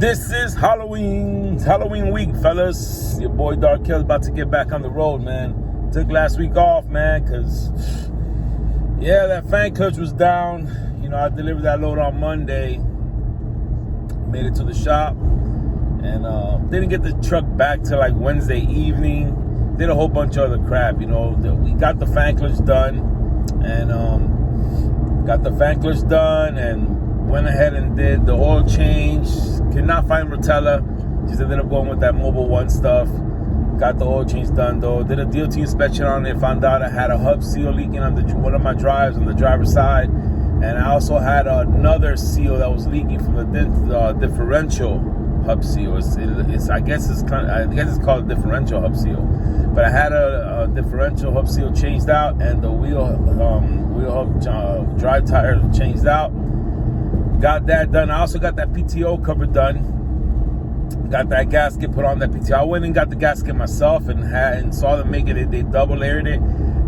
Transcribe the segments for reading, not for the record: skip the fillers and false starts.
This is Halloween. It's Halloween week, fellas. Your boy Darkel's about to get back on the road, man. Took last week off, man, because, yeah, that fan clutch was down. You know, I delivered that load on Monday. Made it to the shop. And didn't get the truck back till like Wednesday evening. Did a whole bunch of other crap, you know. We got the fan clutch done. And went ahead and did the oil change. Could not find Rotella. Just ended up going with that Mobil 1 stuff. Got the oil change done though. Did a DOT inspection on it. Found out I had a hub seal leaking on one of my drives on the driver's side. And I also had another seal that was leaking from the differential hub seal. I guess it's called a differential hub seal. But I had a differential hub seal changed out, and the wheel hub drive tire changed out. Got that done. I also got that PTO cover done. Got that gasket put on that PTO. I went and got the gasket myself and saw them make it. They double layered it.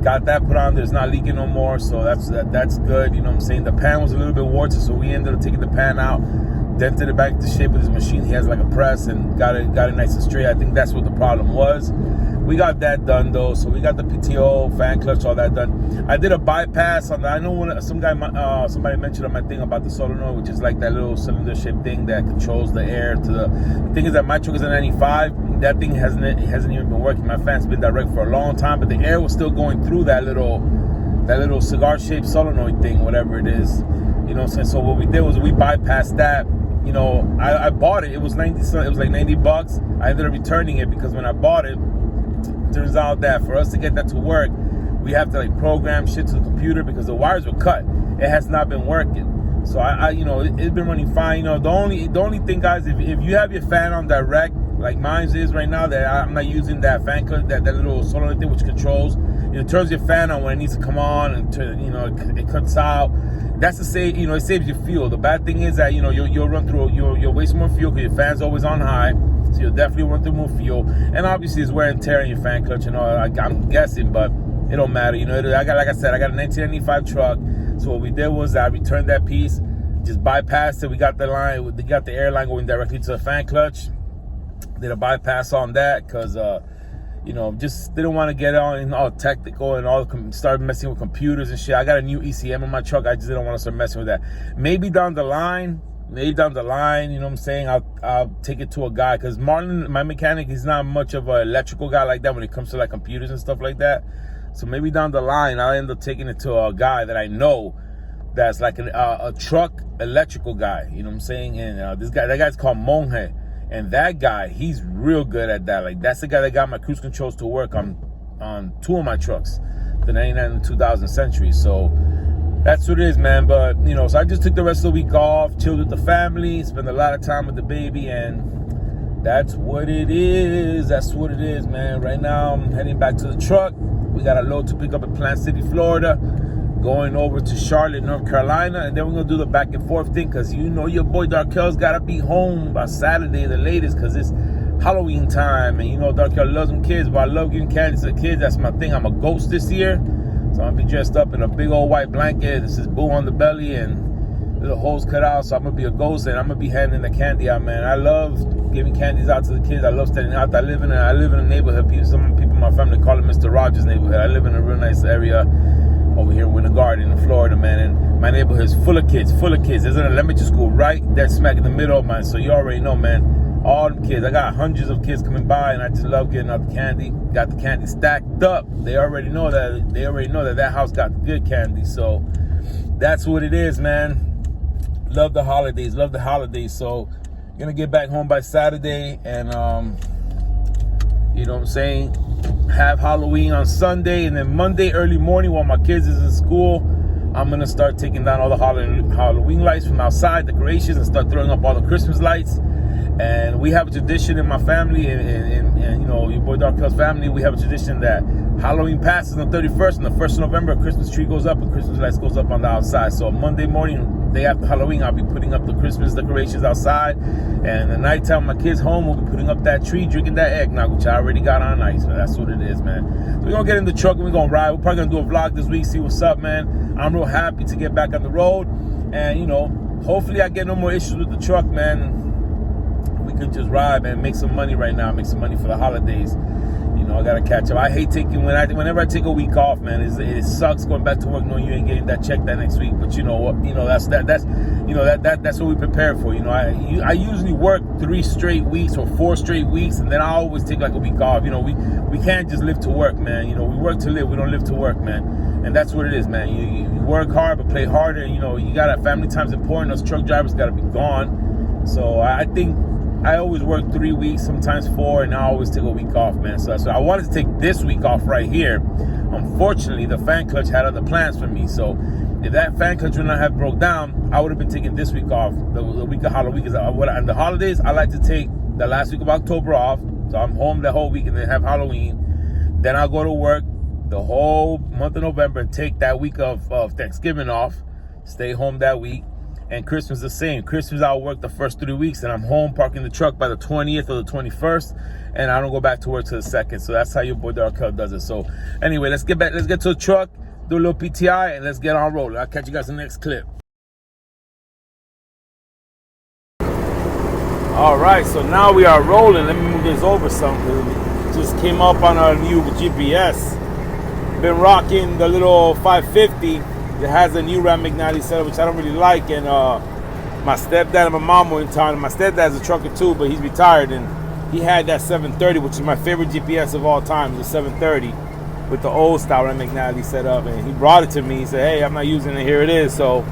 Got that put on. There's not leaking no more, so that's good. You know what I'm saying? The pan was a little bit warped, so we ended up taking the pan out, dented it back into shape with his machine. He has like a press and got it nice and straight. I think that's what the problem was. We got that done though, so we got the PTO, fan clutch, all that done. I did a bypass on that. I know when somebody mentioned on my thing about the solenoid, which is like that little cylinder-shaped thing that controls the air to the thing is that my truck is a 95. That thing hasn't even been working. My fan's been direct for a long time, but the air was still going through that little cigar-shaped solenoid thing, whatever it is. You know what I'm saying? So what we did was we bypassed that. You know, I bought it. It was like $90. I ended up returning it because when I bought it, turns out that for us to get that to work, we have to like program shit to the computer because the wires were cut. It has not been working. So I you know, it's been running fine. You know, the only thing, guys, if you have your fan on direct, like mine is right now, that I'm not using that fan clutch, that little solenoid thing which controls, you know, turns your fan on when it needs to come on, and you know, it cuts out. That's to say, you know, it saves you fuel. The bad thing is that, you know, you'll run through, you'll waste more fuel because your fan's always on high. So you'll definitely run through more fuel. And obviously it's wear and tear in your fan clutch and all. I'm guessing, but it don't matter. You know, like I said, I got a 1995 truck. So what we did was I returned that piece, just bypassed it. We got the air line going directly to the fan clutch. Did a bypass on that because, you know, just didn't want to get on all technical and start messing with computers and shit. I got a new ECM in my truck. I just didn't want to start messing with that. Maybe down the line, you know what I'm saying, I'll take it to a guy, because Martin, my mechanic, he's not much of an electrical guy like that when it comes to like computers and stuff like that. So maybe down the line I'll end up taking it to a guy that I know that's like a truck electrical guy, you know what I'm saying. And that guy's called Monje, and that guy, he's real good at that. Like, that's the guy that got my cruise controls to work on two of my trucks, the 99 and 2000 Century. So that's what it is, man. But, you know, so I just took the rest of the week off, chilled with the family, spent a lot of time with the baby, and that's what it is. That's what it is, man. Right now, I'm heading back to the truck. We got a load to pick up in Plant City, Florida, going over to Charlotte, North Carolina, and then we're going to do the back and forth thing, because you know your boy Darkel's got to be home by Saturday, the latest, because it's Halloween time. And you know Darkel loves them kids, but I love giving candy to the kids. That's my thing. I'm a ghost this year. So I'm going to be dressed up in a big old white blanket. This is Boo on the belly and little holes cut out. So I'm going to be a ghost, and I'm going to be handing the candy out, man. I love giving candies out to the kids. I love standing out. I live in a neighborhood. Some people in my family call it Mr. Rogers neighborhood. I live in a real nice area over here in Winter Garden in Florida, man. And my neighborhood is full of kids. There's an elementary school right there smack in the middle of mine. So you already know, man. All them kids. I got hundreds of kids coming by, and I just love getting out the candy. Got the candy stacked up. They already know that house got the good candy. So that's what it is, man. Love the holidays. So gonna get back home by Saturday, and you know what I'm saying, have Halloween on Sunday, and then Monday early morning while my kids is in school, I'm gonna start taking down all the Halloween lights from outside, decorations, and start throwing up all the Christmas lights. And we have a tradition in my family, and you know, your boy Darkel's family, we have a tradition that Halloween passes on the 31st, and the 1st of November, a Christmas tree goes up and Christmas lights goes up on the outside. So Monday morning, day after Halloween, I'll be putting up the Christmas decorations outside. And the nighttime, my kids home, we'll be putting up that tree, drinking that eggnog, which I already got on ice. So that's what it is, man. So we're gonna get in the truck and we're gonna ride. We're probably gonna do a vlog this week, see what's up, man. I'm real happy to get back on the road. And, you know, hopefully I get no more issues with the truck, man. just ride, man. Make some money right now. Make some money for the holidays. You know, I gotta catch up. I hate taking whenever I take a week off, man. It sucks going back to work knowing you ain't getting that check that next week. But you know what? You know that's what we prepare for. You know, I usually work 3 straight weeks or 4 straight weeks, and then I always take like a week off. You know, we can't just live to work, man. You know, we work to live. We don't live to work, man. And that's what it is, man. You work hard, but play harder. You know, you gotta family time's important. Those truck drivers gotta be gone. So I think I always work 3 weeks, sometimes 4, and I always take a week off, man. So I wanted to take this week off right here. Unfortunately, the fan clutch had other plans for me. So if that fan clutch would not have broke down, I would have been taking this week off, the week of Halloween. Because and the holidays, I like to take the last week of October off. So I'm home the whole week and then have Halloween. Then I'll go to work the whole month of November and take that week of Thanksgiving off. Stay home that week. And Christmas the same. Christmas I'll work the first 3 weeks, and I'm home parking the truck by the 20th or the 21st, and I don't go back to work till the 2nd. So that's how your boy Darkel does it. So anyway, let's get to the truck, do a little PTI, and let's get on rolling. I'll catch you guys in the next clip. All right, so now we are rolling. Let me move this over something. Just came up on our new GPS. Been rocking the little 550. It has a new Ram McNally setup, which I don't really like. And my stepdad and my mom were in town. And my stepdad's a trucker too, but he's retired. And he had that 730, which is my favorite GPS of all time, the 730, with the old style Ram McNally setup. And he brought it to me. He said, hey, I'm not using it. Here it is. So,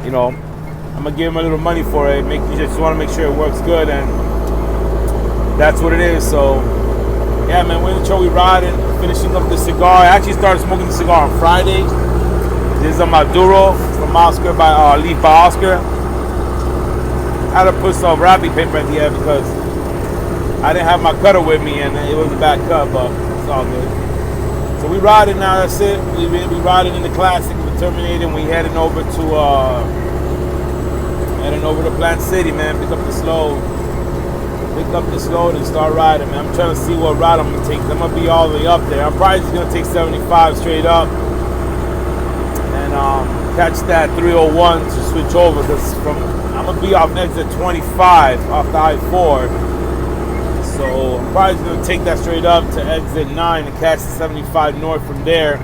you know, I'm going to give him a little money for it. Just want to make sure it works good. And that's what it is. So, yeah, man, we're in the truck. We riding, finishing up the cigar. I actually started smoking the cigar on Friday. This is a Maduro from Oscar by Leaf by Oscar. I had to put some wrapping paper at the end because I didn't have my cutter with me and it was a bad cut, but it's all good. So we riding now. That's it. We riding in the Classic. We terminating. We heading over to Plant City, man. Pick up the load and start riding, man. I'm trying to see what route I'm gonna take. I'm gonna be all the way up there. I'm probably just gonna take 75 straight up. Catch that 301 to switch over because I'm gonna be off exit 25 off the I-4, so I'm probably just gonna take that straight up to exit 9 and catch the 75 north from there.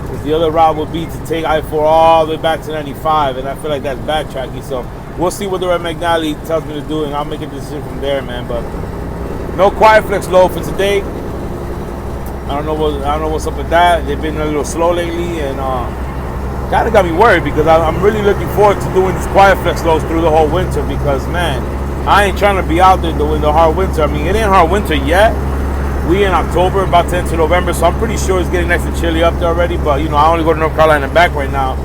Because the other route would be to take I-4 all the way back to 95, and I feel like that's backtracking. So we'll see what the Ram McNally tells me to do, and I'll make a decision from there, man. But no Quiet Flex load for today. I don't know what's up with that. They've been a little slow lately, and kind of got me worried because I'm really looking forward to doing these Quiet Flex loads through the whole winter because, man, I ain't trying to be out there doing the hard winter. I mean, it ain't hard winter yet. We in October, about to enter November, so I'm pretty sure it's getting nice and chilly up there already. But, you know, I only go to North Carolina and back right now.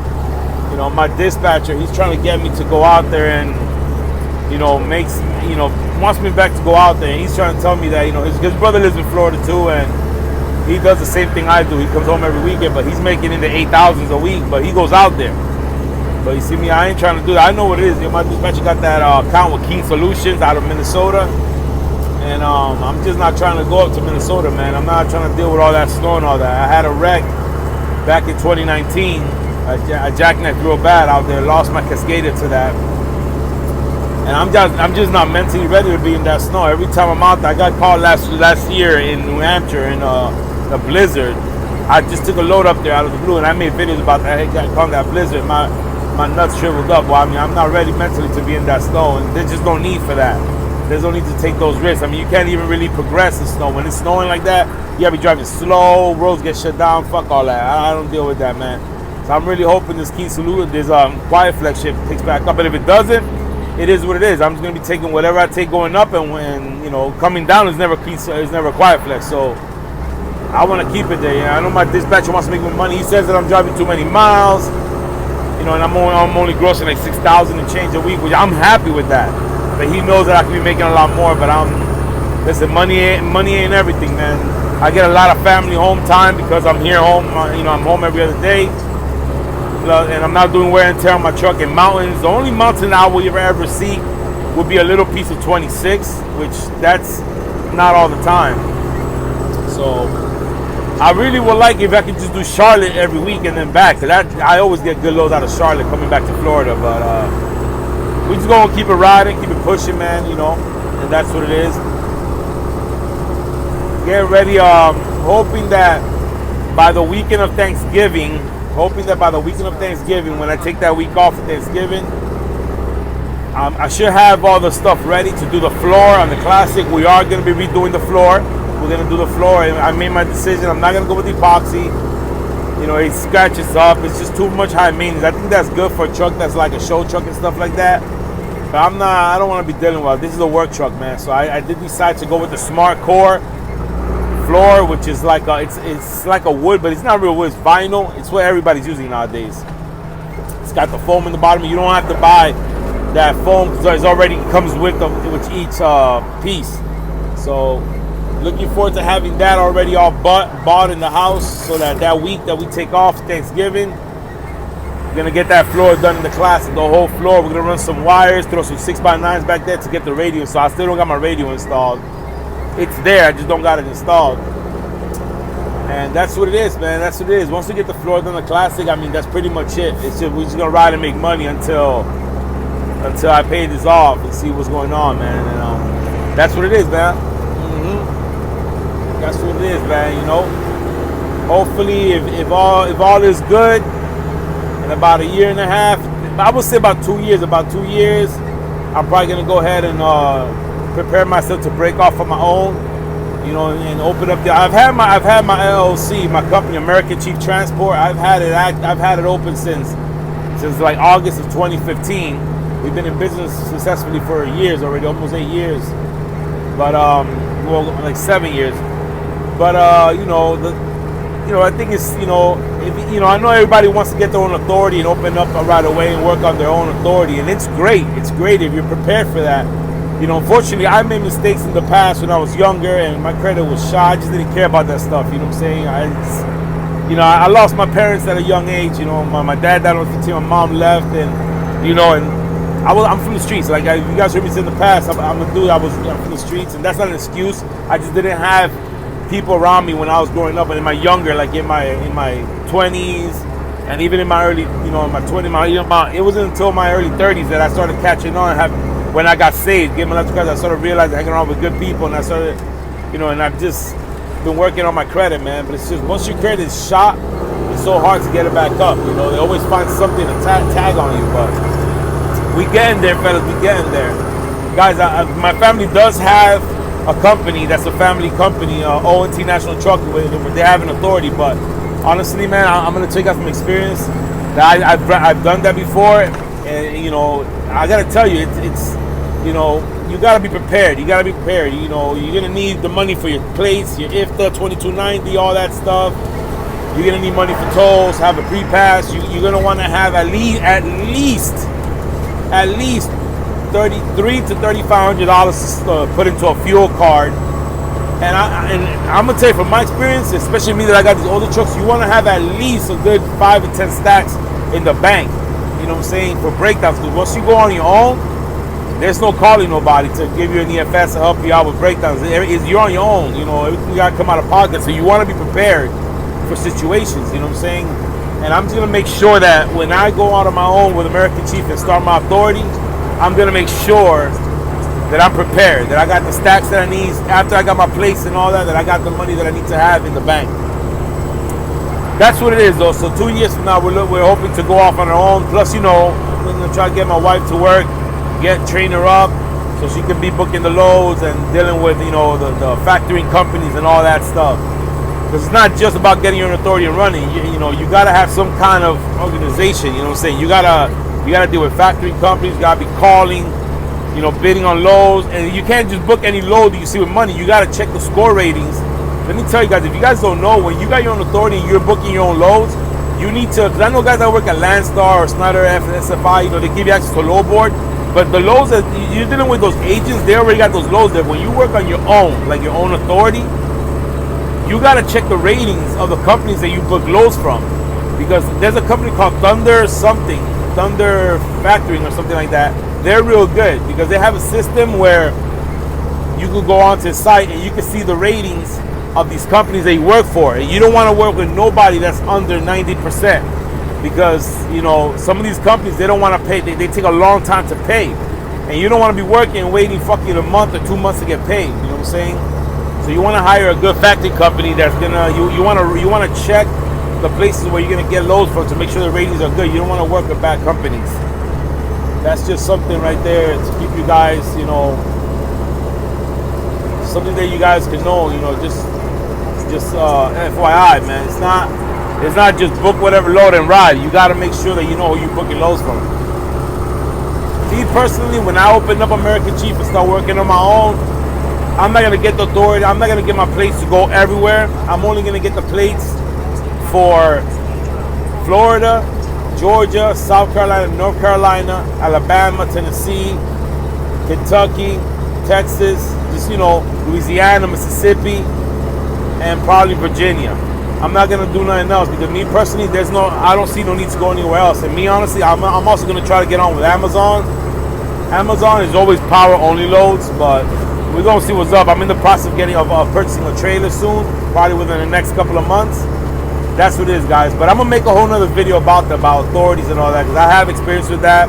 You know, my dispatcher, he's trying to get me to go out there and, you know, wants me back to go out there. And he's trying to tell me that, you know, his brother lives in Florida too, and he does the same thing I do. He comes home every weekend, but he's making in the 8,000s a week, but he goes out there. But you see me, I ain't trying to do that. I know what it is. You know, my dispatcher got that account with Keen Solutions out of Minnesota. And I'm just not trying to go up to Minnesota, man. I'm not trying to deal with all that snow and all that. I had a wreck back in 2019. I jackknifed real bad out there. Lost my Cascadia to that. And I'm just not mentally ready to be in that snow. Every time I'm out there, I got caught last year in New Hampshire in the blizzard. I just took a load up there out of the blue, and I made videos about that. I got caught in that blizzard. My nuts shriveled up. Well, I mean, I'm not ready mentally to be in that snow, and there's just no need for that. There's no need to take those risks. I mean, you can't even really progress in snow. When it's snowing like that, you gotta be driving slow, roads get shut down, fuck all that. I don't deal with that, man. So I'm really hoping this Keen Solution, this Quiet Flex shit picks back up. But if it doesn't, it is what it is. I'm just gonna be taking whatever I take going up, and when, you know, coming down is never Quiet Flex. So I want to keep it there. I know my dispatcher wants to make me money. He says that I'm driving too many miles, you know, and I'm only grossing like 6,000 and change a week, which I'm happy with that. But he knows that I could be making a lot more. But listen, money ain't everything, man. I get a lot of family home time because I'm here home. You know, I'm home every other day, and I'm not doing wear and tear on my truck in mountains. The only mountain I will ever see would be a little piece of 26, which that's not all the time. So I really would like if I could just do Charlotte every week and then back. Cause I always get good loads out of Charlotte coming back to Florida. But we just gonna keep it riding, keep it pushing, man. You know, and that's what it is. Get ready. Hoping that by the weekend of Thanksgiving, when I take that week off for Thanksgiving, I should have all the stuff ready to do the floor on the Classic. We are going to be redoing the floor. We're going to do the floor. I made my decision. I'm not going to go with epoxy. You know, it scratches up. It's just too much high maintenance. I think that's good for a truck that's like a show truck and stuff like that. But I don't want to be dealing with it. This is a work truck, man. So I did decide to go with the Smart Core floor, which is like it's like a wood, but it's not real wood. It's vinyl. It's what everybody's using nowadays. It's got the foam in the bottom. You don't have to buy that foam because it already comes with each piece. So looking forward to having that already all bought in the house, so that week that we take off Thanksgiving, we're gonna get that floor done in the Classic, the whole floor. We're gonna run some wires, throw some 6x9s back there to get the radio. So I still don't got my radio installed. It's there, I just don't got it installed. And that's what it is, man. That's what it is. Once we get the floor done in the Classic, I mean, that's pretty much it. It's just, we're just gonna ride and make money until I pay this off and see what's going on, man. And that's what it is, man. That's what it is, man. You know, hopefully, if all is good, in about a year and a half, I would say about 2 years. I'm probably gonna go ahead and prepare myself to break off on my own. You know, and open up I've had my LLC, my company, American Chief Transport. I've had it open since like August of 2015. We've been in business successfully for years already, almost 8 years. But well, like 7 years. But I think it's, I know everybody wants to get their own authority and open up right away and work on their own authority, and it's great. It's great if you're prepared for that. You know, unfortunately, I made mistakes in the past when I was younger, and my credit was shot. I just didn't care about that stuff. You know what I'm saying? I lost my parents at a young age. You know, my dad died when I was 15. My mom left, and I'm from the streets. Like, if you guys heard me say in the past, I'm a dude. I'm from the streets, and that's not an excuse. I just didn't have people around me when I was growing up, and in my younger, like in my 20s, and even in my early, in my 20s, it wasn't until my early 30s that I started catching on. When I got saved, getting my life together, I started realizing hanging around with good people, and I started, and I've just been working on my credit, man. But it's just, once your credit is shot, it's so hard to get it back up. You know, they always find something to tag on you, but we getting there, fellas. We getting there, guys. My family does have a company that's a family company, ONT National Truck, where they have an authority. But honestly, man, I'm gonna take out from experience that I've done that before, and I gotta tell you, it's you gotta be prepared. You gotta be prepared. You're gonna need the money for your plates, your IFTA 2290, all that stuff. You're gonna need money for tolls, have a pre-pass. You're gonna want to have at least $3,000 to $3,500 to put into a fuel card. And I'm gonna tell you from my experience, especially me that I got these older trucks, you want to have at least a good 5 to 10 stacks in the bank. You know what I'm saying, for breakdowns. Because once you go on your own, there's no calling nobody to give you an EFS to help you out with breakdowns. You're on your own. Everything got to come out of pocket. So you want to be prepared for situations. You know what I'm saying? And I'm just gonna make sure that when I go out on my own with American Chief and start my authority, I'm gonna make sure that I'm prepared, that I got the stacks that I need after I got my place and all that I got the money that I need to have in the bank. That's what it is, though. So 2 years from now, we're hoping to go off on our own. Plus, I'm gonna try to get my wife to work, train her up, so she can be booking the loads and dealing with, the factoring companies and all that stuff. Because it's not just about getting your authority and running. You gotta have some kind of organization. You know what I'm saying? You gotta deal with factoring companies. You gotta be calling, bidding on loads, and you can't just book any load that you see with money. You gotta check the score ratings. Let me tell you guys, if you guys don't know, when you got your own authority and you're booking your own loads, you need to, because I know guys that work at Landstar or Snyder SFI, they give you access to load board, but the loads that you're dealing with, those agents, they already got those loads there. When you work on your own, like your own authority, you got to check the ratings of the companies that you book loads from, because there's a company called Thunder Factoring or something like that. They're real good because they have a system where you can go onto the site and you can see the ratings of these companies that you work for. And you don't want to work with nobody that's under 90%, because some of these companies, they don't want to pay. They take a long time to pay. And you don't want to be working and waiting fucking a month or 2 months to get paid. You know what I'm saying? So you want to hire a good factory company that's gonna you want to check the places where you're gonna get loads from to make sure the ratings are good. You don't want to work with bad companies. That's just something right there to keep you guys, you know, something that you guys can know, you know, just FYI, man. It's not just book whatever load and ride. You got to make sure that you know who you're booking loads from. Me personally, when I opened up American Chief and start working on my own, I'm not gonna get the authority. I'm not gonna get my plates to go everywhere. I'm only gonna get the plates for Florida, Georgia, South Carolina, North Carolina, Alabama, Tennessee, Kentucky, Texas, just, you know, Louisiana, Mississippi, and probably Virginia. I'm not gonna do nothing else because me personally, I don't see no need to go anywhere else. And me honestly, I'm also gonna try to get on with Amazon. Amazon is always power only loads, but we're gonna see what's up. I'm in the process of purchasing a trailer soon, probably within the next couple of months. That's what it is, guys. But I'm gonna make a whole nother video about authorities and all that, because I have experience with that.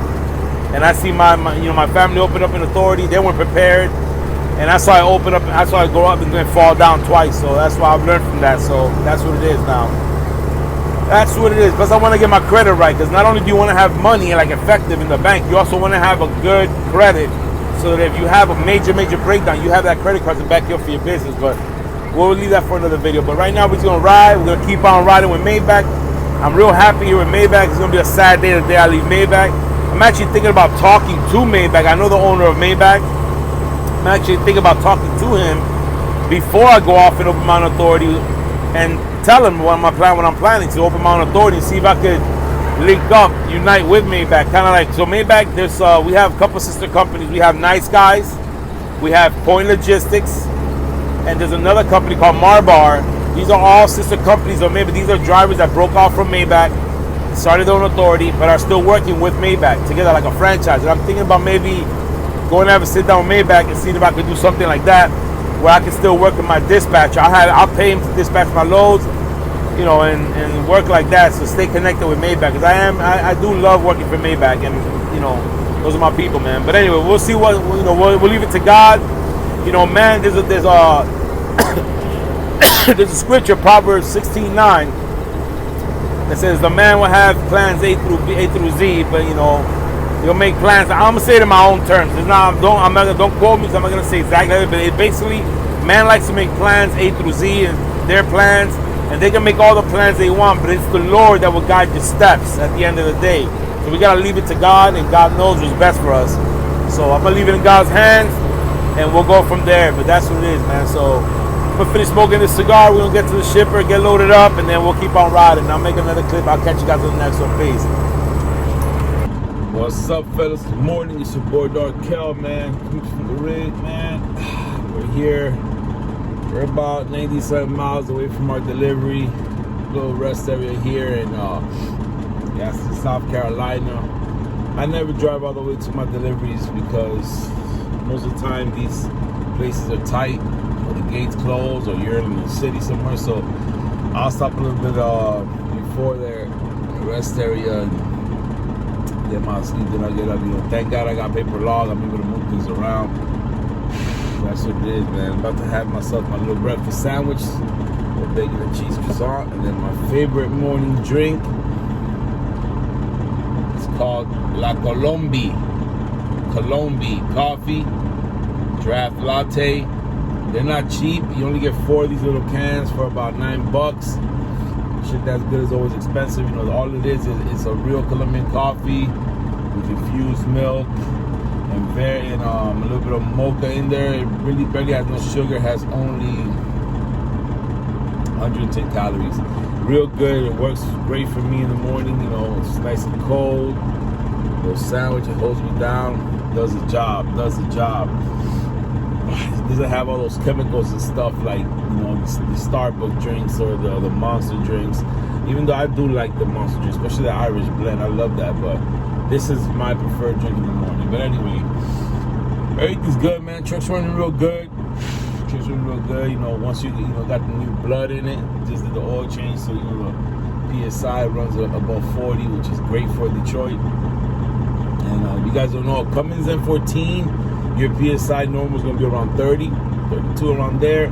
And I see my family open up an authority. They weren't prepared, and that's why I go up and then fall down twice. So that's why I've learned from that. So that's what it is now. That's what it is. Plus, I want to get my credit right, because not only do you want to have money like effective in the bank, you also want to have a good credit, so that if you have a major breakdown, you have that credit card to back you up for your business. But we'll leave that for another video. But right now, we're just gonna ride. We're gonna keep on riding with Maybach. I'm real happy here with Maybach. It's gonna be a sad day the day I leave Maybach. I'm actually thinking about talking to Maybach. I know the owner of Maybach. I'm actually thinking about talking to him before I go off and open my own authority, and tell him what I'm planning to open my own authority, and see if I could link up, unite with Maybach. Kind of like, so Maybach, we have a couple sister companies. We have Nice Guys, we have Point Logistics, and there's another company called Marbar. These are all sister companies, or maybe these are drivers that broke off from Maybach, started their own authority, but are still working with Maybach together like a franchise. And I'm thinking about maybe going to have a sit down with Maybach and seeing if I could do something like that, where I can still work with my dispatcher. I'll pay him to dispatch my loads, you know, and work like that. So stay connected with Maybach, because I do love working for Maybach, and you know, those are my people, man. But anyway, we'll see what, you know, we'll leave it to God. You know, man, there's a scripture, Proverbs 16:9, that says the man will have plans A through Z, but you know, he'll make plans. I'm gonna say it in my own terms. Don't quote me, because I'm not gonna say exactly that, but it basically, man likes to make plans A through Z, and their plans, and they can make all the plans they want, but it's the Lord that will guide your steps at the end of the day. So we gotta leave it to God, and God knows what's best for us. So I'm gonna leave it in God's hands, and we'll go from there. But that's what it is, man. So I'm gonna finish smoking this cigar. We're gonna get to the shipper, get loaded up, and then we'll keep on riding. I'll make another clip. I'll catch you guys on the next one. Peace. What's up, fellas? Good morning. It's your boy Darkel, man. Coming from the rig, man. We're here. We're about 97 miles away from our delivery. Little rest area here in South Carolina. I never drive all the way to my deliveries, because most of the time these places are tight, or the gates closed, or you're in the city somewhere. So I'll stop a little bit before their rest area and get my sleep. Then I get up. You know, thank God I got paper log. I'm able to move things around. That's what it is, man. I'm about to have myself my little breakfast sandwich with bacon and cheese croissant, and then my favorite morning drink. It's called La Colombi coffee, draft latte. They're not cheap. You only get 4 of these little cans for about $9. Shit that's good is always expensive. You know, all it is it's a real Colombian coffee with infused milk and a little bit of mocha in there. It really barely has no sugar. It has only 110 calories. Real good. It works great for me in the morning. You know, it's nice and cold. Little sandwich, it holds me down. Does the job. It doesn't have all those chemicals and stuff like, you know, the Starbucks drinks or the Monster drinks. Even though I do like the Monster drinks, especially the Irish blend, I love that. But this is my preferred drink in the morning. But anyway, everything's good, man. Truck's running real good. You know, once you got the new blood in it, just did the oil change, so you know the PSI runs above 40, which is great for Detroit. And If you guys don't know, Cummins M14, your PSI normal is going to be around 30, 32 around there.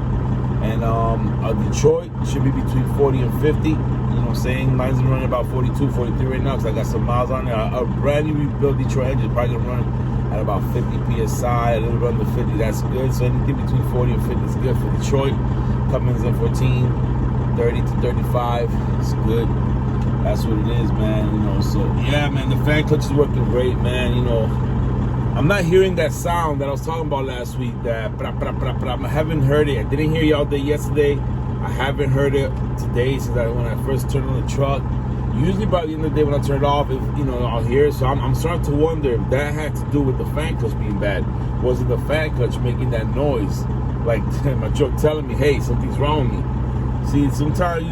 And a Detroit should be between 40 and 50. You know what I'm saying? Mine's running about 42, 43 right now because I got some miles on there. A brand new rebuilt Detroit engine is probably going to run at about 50 PSI, a little under 50. That's good. So anything between 40 and 50 is good for Detroit. Cummins M14, 30 to 35. It's good. That's what it is, man. You know, so yeah, man, the fan clutch is working great, man. You know, I'm not hearing that sound that I was talking about last week. That I haven't heard it. I didn't hear y'all there yesterday. I haven't heard it today since when I first turned on the truck. Usually by the end of the day when I turn it off, I'll hear it. So I'm starting to wonder if that had to do with the fan clutch being bad. Was it the fan clutch making that noise? Like my truck telling me, hey, something's wrong with me. See, sometimes we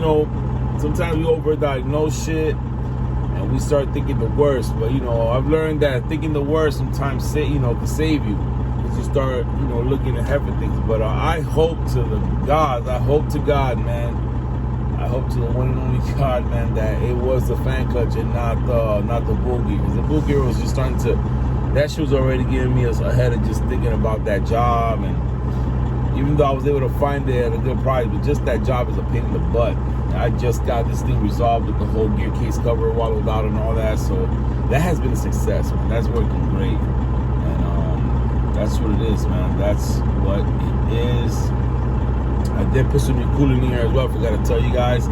overdiagnose shit and we start thinking the worst. But I've learned that thinking the worst sometimes can save you. Because you start looking at heavy things. But I hope to God, man. I hope to the one and only God, man, that it was the fan clutch and not the boogie. Because the boogie was just starting to, that shit was already giving me a head of just thinking about that job. And even though I was able to find it at a good price, but just that job is a pain in the butt. I just got this thing resolved with the whole gear case cover wallowed out and all that. So that has been a success, man. That's working great. And that's what it is, man. That's what it is. I did put some new coolant in here as well. I forgot to tell you guys.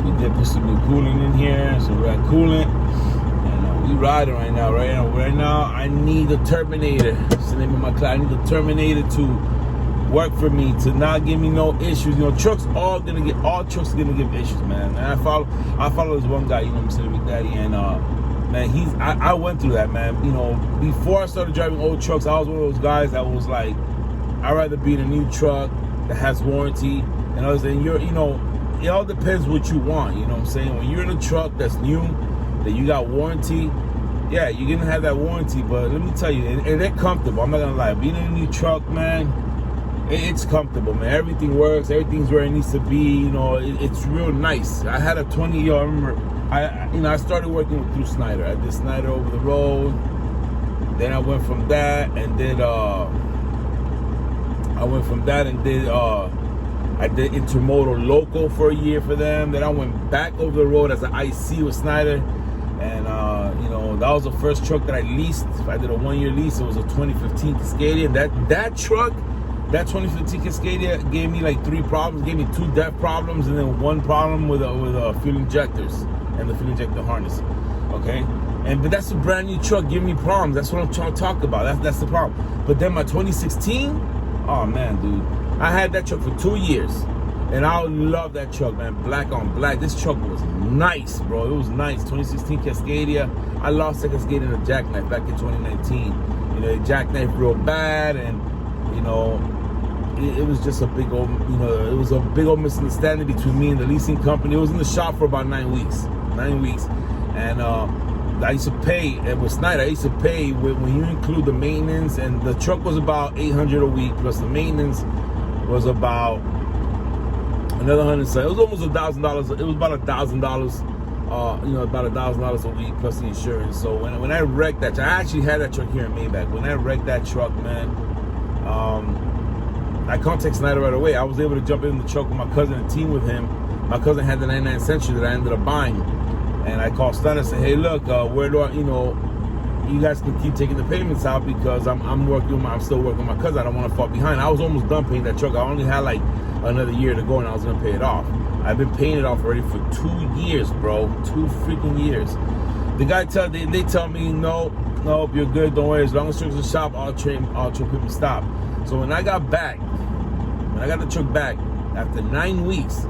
We did put some new coolant in here. So we're at coolant. And we riding right now. Right now, I need a Terminator. That's the name of my class. I need a Terminator to work for me, to not give me no issues. All trucks are gonna give issues, man. And I follow this one guy, Mr. Big Daddy, and man, I went through that, man. Before I started driving old trucks, I was one of those guys that was like, I'd rather be in a new truck that has warranty and others. And it all depends what you want. You know what I'm saying? When you're in a truck that's new, that you got warranty, yeah, you're gonna have that warranty. But let me tell you, and they're comfortable. I'm not gonna lie. Being in a new truck, man, it's comfortable, man. Everything works. Everything's where it needs to be. It's real nice. I had a 20-year. I remember, I started working through Snyder. I did Snyder over the road. Then I went from that and did. I did Intermodal Local for a year for them. Then I went back over the road as an IC with Snyder. And, that was the first truck that I leased. I did a 1-year lease. It was a 2015 Cascadia. That truck, that 2015 Cascadia gave me like 3 problems. Gave me 2 depth problems and then 1 problem with fuel injectors and the fuel injector harness. Okay? But that's a brand new truck giving me problems. That's what I'm trying to talk about. That's the problem. But then my 2016, oh man, dude, I had that truck for 2 years, and I love that truck, man. Black on black. This truck was nice, bro. It was nice. 2016 Cascadia. I lost that Cascadia in a jackknife back in 2019. It jackknifed real bad, and it was just a big old, it was a big old misunderstanding between me and the leasing company. It was in the shop for about 9 weeks. And I used to pay, and with Snyder, I used to pay when you include the maintenance, and the truck was about $800 a week, plus the maintenance was about another $100. It was almost $1,000. It was about $1,000, about $1,000 a week plus the insurance. So when I wrecked that, I actually had that truck here in Maybach. When I wrecked that truck, man, I contacted Snyder right away. I was able to jump in the truck with my cousin and team with him. My cousin had the 99 Century that I ended up buying. And I called Stunner and said, hey, look, where do I, you guys can keep taking the payments out because I'm still working with my cousin. I don't want to fall behind. I was almost done paying that truck. I only had like another year to go and I was going to pay it off. I've been paying it off already for 2 years, bro. 2 freaking years. The guy they tell me, no, you're good. Don't worry. As long as the truck's in the shop, all truck people stop. So when I got the truck back, after 9 weeks,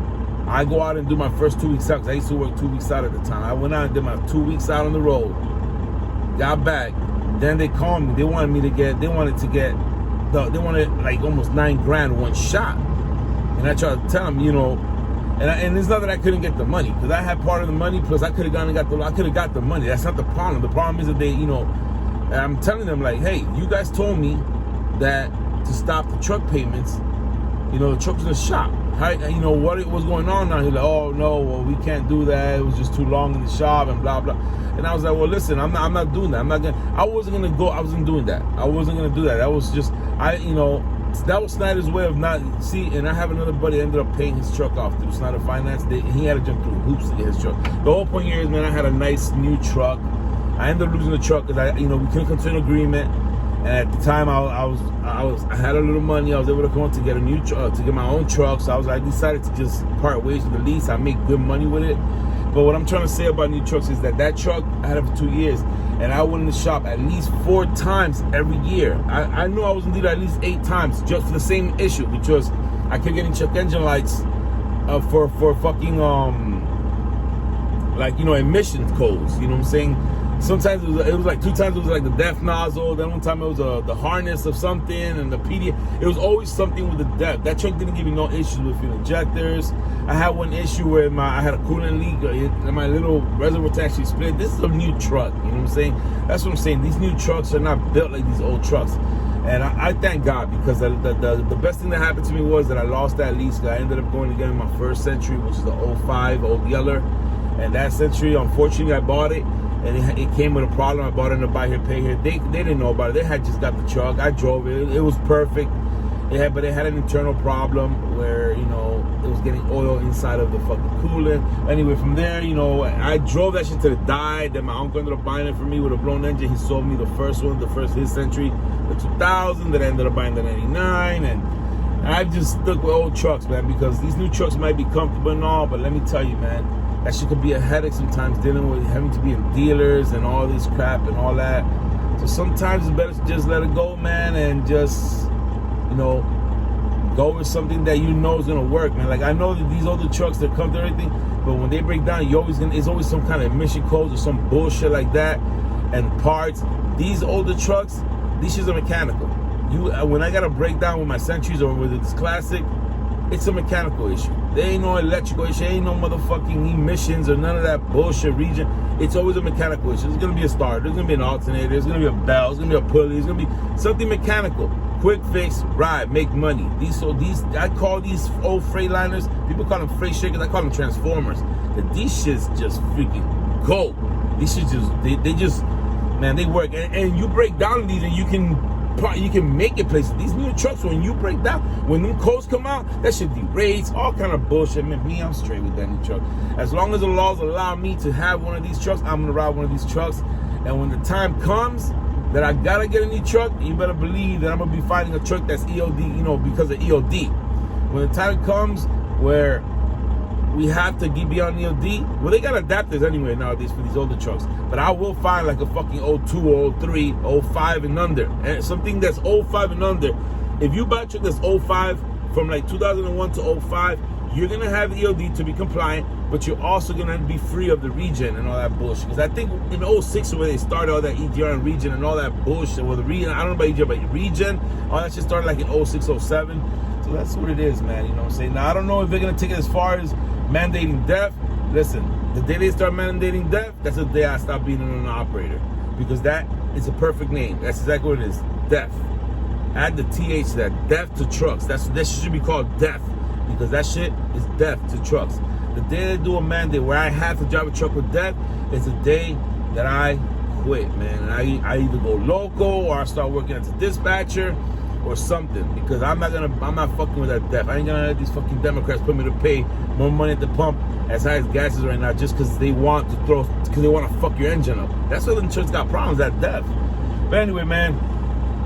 I go out and do my first 2 weeks out because I used to work 2 weeks out at the time. I went out and did my 2 weeks out on the road. Got back. Then they called me. They wanted like almost $9,000 one shot. And I tried to tell them, and it's not that I couldn't get the money because I had part of the money. Plus I could have got the money. That's not the problem. The problem is that they, I'm telling them like, hey, you guys told me that to stop the truck payments. You know, the truck was in the shop. How, you know, what was going on now? He's like, oh no, well, we can't do that. It was just too long in the shop and blah blah. And I was like, well, listen, I'm not doing that. I wasn't doing that. I wasn't gonna do that. That was just, that was Snyder's way of not, see, and I have another buddy that ended up paying his truck off through Snyder Finance. He had to jump through hoops to get his truck. The whole point here is, man, I had a nice new truck. I ended up losing the truck because we couldn't come to an agreement. And at the time, I had a little money. I was able to come up to get a new truck, to get my own truck. So I decided to just part ways with the lease. I make good money with it. But what I'm trying to say about new trucks is that truck, I had it for 2 years. And I went in the shop at least 4 times every year. I knew I was gonna do that at least 8 times just for the same issue, because I kept getting check engine lights for fucking emission codes. You know what I'm saying? Sometimes it was like 2 times it was like the DEF nozzle. Then one time it was the harness of something, and the PD. It was always something with the DEF. That truck didn't give me no issues with fuel injectors. I had one issue where I had a coolant leak and my little reservoir tank actually split. This is a new truck. You know what I'm saying? That's what I'm saying. These new trucks are not built like these old trucks. And I thank God, because the best thing that happened to me was that I lost that lease. I ended up going to get my first Century, which is the 05 Old Yeller. And that Century, unfortunately, I bought it. And it came with a problem. I bought it in the buy here, pay here. They didn't know about it. They had just got the truck. I drove it. It was perfect. But it had an internal problem where, it was getting oil inside of the fucking coolant. Anyway, from there, I drove that shit till it died. Then my uncle ended up buying it for me with a blown engine. He sold me the first one, his Century, the 2000. Then I ended up buying the 99. And I just stuck with old trucks, man, because these new trucks might be comfortable and all, but let me tell you, man, that shit could be a headache sometimes, dealing with having to be in dealers and all this crap and all that. So sometimes it's better to just let it go, man, and just, go with something that is gonna work, man. Like, I know that these older trucks, they come to everything, but when they break down, it's always some kind of emission codes or some bullshit like that, and parts. These older trucks, these shits are mechanical. When I got a breakdown with my Centuries or with this Classic, it's a mechanical issue. There ain't no electrical issue. Ain't no motherfucking emissions or none of that bullshit region. It's always a mechanical issue. There's gonna be a starter. There's gonna be an alternator. There's gonna be a bell. There's gonna be a pulley. There's gonna be something mechanical. Quick fix, ride, make money. I call these old Freightliners. People call them freight shakers. I call them transformers. These shits just freaking go. These shits they work. And you break down these, and you can make it places. These new trucks, when you break down, when them codes come out, that shit derates, all kind of bullshit. Man, I'm straight with that new truck. As long as the laws allow me to have one of these trucks, I'm gonna ride one of these trucks. And when the time comes that I gotta get a new truck, you better believe that I'm gonna be finding a truck that's EOD, because of EOD. When the time comes where we have to be on EOD, well, they got adapters anyway nowadays for these older trucks. But I will find like a fucking 02, 03, 05 and under. And something that's 05 and under. If you buy a truck that's 05, from like 2001 to 05, you're gonna have EOD to be compliant, but you're also gonna be free of the regen and all that bullshit. Because I think in 06 where they started all that EGR and regen and all that bullshit, well, the regen, I don't know about EGR, but regen, all that shit started like in 06, 07. So that's what it is, man. You know what I'm saying? Now, I don't know if they're gonna take it as far as mandating DEF. Listen, the day they start mandating DEF, that's the day I stop being an operator, because that is a perfect name. That's exactly what it is. DEF. Add the TH to that. DEF to trucks. That should be called DEF, because that shit is DEF to trucks. The day they do a mandate where I have to drive a truck with DEF is the day that I quit, man. I either go local or I start working as a dispatcher or something, because I'm not fucking with that DEF. I ain't gonna let these fucking Democrats put me to pay more money at the pump as high as gas is right now, just because they want to fuck your engine up. That's why the insurance got problems, that DEF. But anyway, man,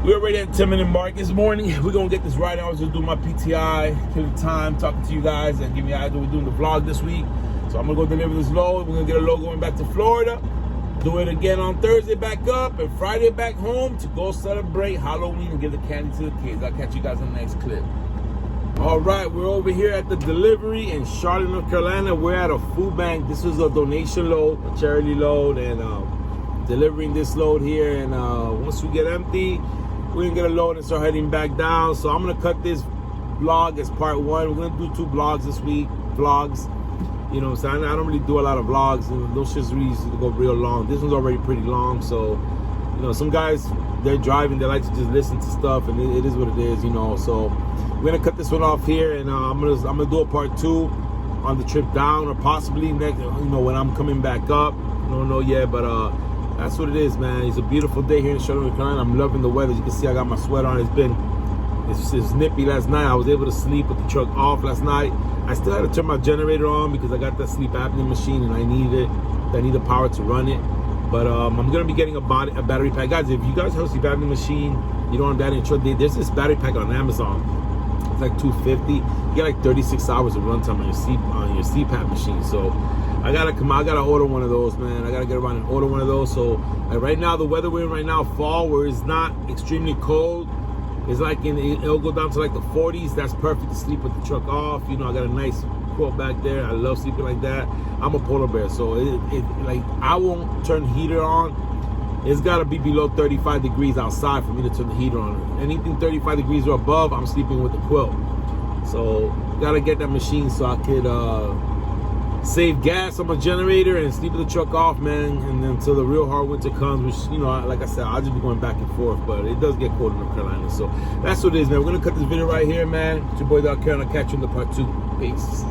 we're already at 10-minute mark this morning. We're gonna get this right. I was just doing my PTI, kill the time, talking to you guys, and give me an idea. We're doing the vlog this week, so I'm gonna go deliver this load. We're gonna get a load going back to Florida. Do it again on Thursday back up, and Friday back home to go celebrate Halloween and give the candy to the kids. I'll catch you guys in the next clip. All right, we're over here at the delivery in Charlotte, North Carolina. We're at a food bank. This was a donation load, a charity load, and delivering this load here. And once we get empty, we're gonna get a load and start heading back down. So I'm gonna cut this vlog as part 1. We're gonna do 2 vlogs this week, You know, so I don't really do a lot of vlogs, and those shits really used to go real long. This one's already pretty long, so some guys they're driving, they like to just listen to stuff, and it is what it is, you know. So we're gonna cut this one off here, and I'm gonna do a part 2 on the trip down, or possibly next, you know, when I'm coming back up. I don't know yet, but that's what it is, man. It's a beautiful day here in Charlotte, North Carolina. I'm loving the weather. As you can see, I got my sweater on. It's nippy last night. I was able to sleep with the truck off last night. I still had to turn my generator on because I got that sleep apnea machine and I need it. I need the power to run it. But I'm gonna be getting a battery pack, guys. If you guys have a sleep apnea machine, you don't want battery in truck. There's this battery pack on Amazon. It's like $250. You get like 36 hours of runtime on your CPAP machine. So I gotta order one of those, man. I gotta get around and order one of those. So right now, the weather we're in right now, fall, where it's not extremely cold. It's like it'll go down to like the 40s. That's perfect to sleep with the truck off. You know, I got a nice quilt back there. I love sleeping like that. I'm a polar bear, so like I won't turn the heater on. It's gotta be below 35 degrees outside for me to turn the heater on. Anything 35 degrees or above, I'm sleeping with the quilt. So gotta get that machine so I could save gas on my generator and sleep with the truck off, man, and then until the real hard winter comes, which, you know, like I said, I'll just be going back and forth, but it does get cold in North Carolina. So that's what it is, man. We're gonna cut this video right here, man. It's your boy Doc Carroll. I'll catch you in the part 2. Peace.